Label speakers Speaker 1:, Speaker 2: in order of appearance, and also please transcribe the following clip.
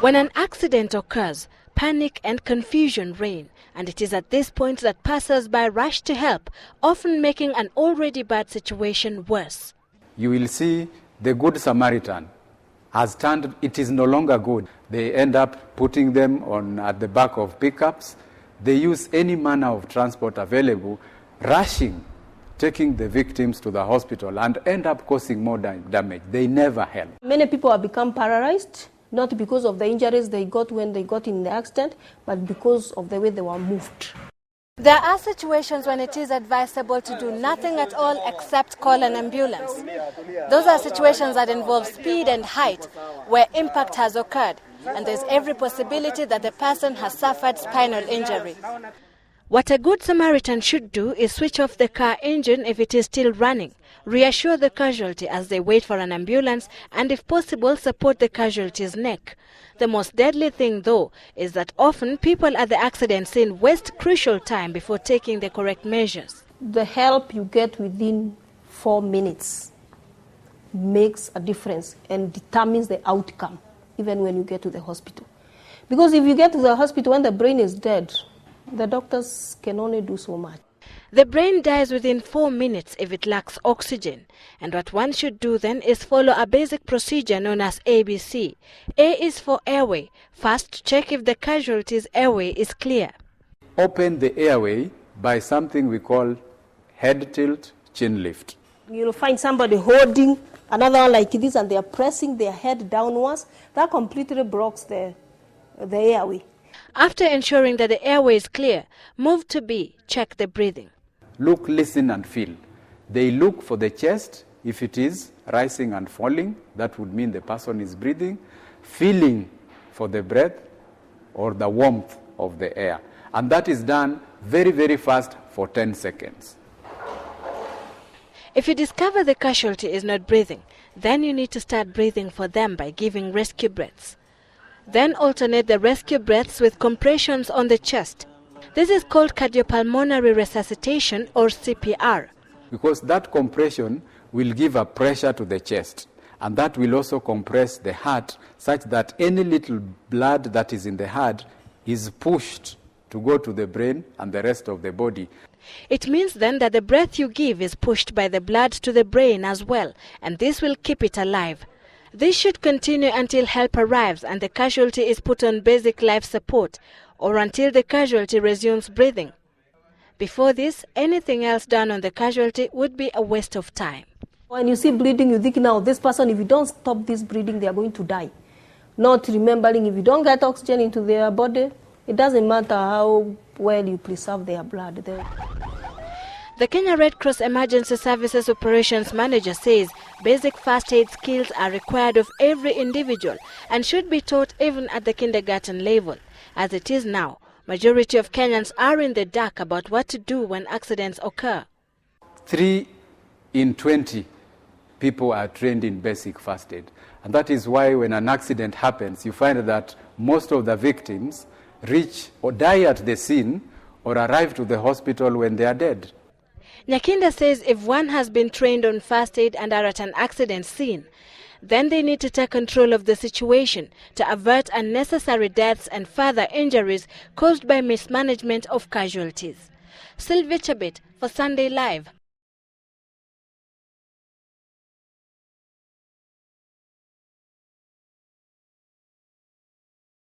Speaker 1: When an accident occurs, panic and confusion reign, and it is at this point that passers-by rush to help, often making an already bad situation worse.
Speaker 2: You will see the Good Samaritan has turned, it is no longer good. They end up putting them at the back of pickups. They use any manner of transport available, rushing, taking the victims to the hospital and end up causing more damage. They never help.
Speaker 3: Many people have become paralyzed, not because of the injuries they got when they got in the accident, but because of the way they were moved.
Speaker 1: There are situations when it is advisable to do nothing at all except call an ambulance. Those are situations that involve speed and height, where impact has occurred, and there's every possibility that the person has suffered spinal injury. What a good Samaritan should do is switch off the car engine if it is still running, reassure the casualty as they wait for an ambulance, and if possible, support the casualty's neck. The most deadly thing, though, is that often people at the accident scene waste crucial time before taking the correct measures.
Speaker 3: The help you get within 4 minutes makes a difference and determines the outcome, even when you get to the hospital. Because if you get to the hospital when the brain is dead, the doctors can only do so much.
Speaker 1: The brain dies within 4 minutes if it lacks oxygen, and what one should do then is follow a basic procedure known as ABC. A is for airway. First, check if the casualty's airway is clear.
Speaker 2: Open the airway by something we call head tilt, chin lift.
Speaker 3: You'll find somebody holding another one like this and they are pressing their head downwards. That completely blocks the airway.
Speaker 1: After ensuring that the airway is clear, move to B, check the breathing.
Speaker 2: Look, listen and feel. They look for the chest. If it is rising and falling, that would mean the person is breathing. Feeling for the breath or the warmth of the air. And that is done very, very fast for 10 seconds.
Speaker 1: If you discover the casualty is not breathing, then you need to start breathing for them by giving rescue breaths. Then alternate the rescue breaths with compressions on the chest. This is called cardiopulmonary resuscitation or CPR.
Speaker 2: Because that compression will give a pressure to the chest, and that will also compress the heart such that any little blood that is in the heart is pushed to go to the brain and the rest of the body.
Speaker 1: It means then that the breath you give is pushed by the blood to the brain as well, and this will keep it alive. This should continue until help arrives and the casualty is put on basic life support, or until the casualty resumes breathing. Before this, anything else done on the casualty would be a waste of time.
Speaker 3: When you see bleeding, you think, now this person, if you don't stop this bleeding, they are going to die. Not remembering, if you don't get oxygen into their body, it doesn't matter how well you preserve their blood.
Speaker 1: The Kenya Red Cross Emergency Services Operations Manager says basic first aid skills are required of every individual and should be taught even at the kindergarten level. As it is now, majority of Kenyans are in the dark about what to do when accidents occur.
Speaker 2: 3 in 20 people are trained in basic first aid. And that is why when an accident happens, you find that most of the victims reach or die at the scene or arrive to the hospital when they are dead.
Speaker 1: Nyakinda says if one has been trained on first aid and are at an accident scene, then they need to take control of the situation to avert unnecessary deaths and further injuries caused by mismanagement of casualties. Sylvia Chebet for Sunday Live.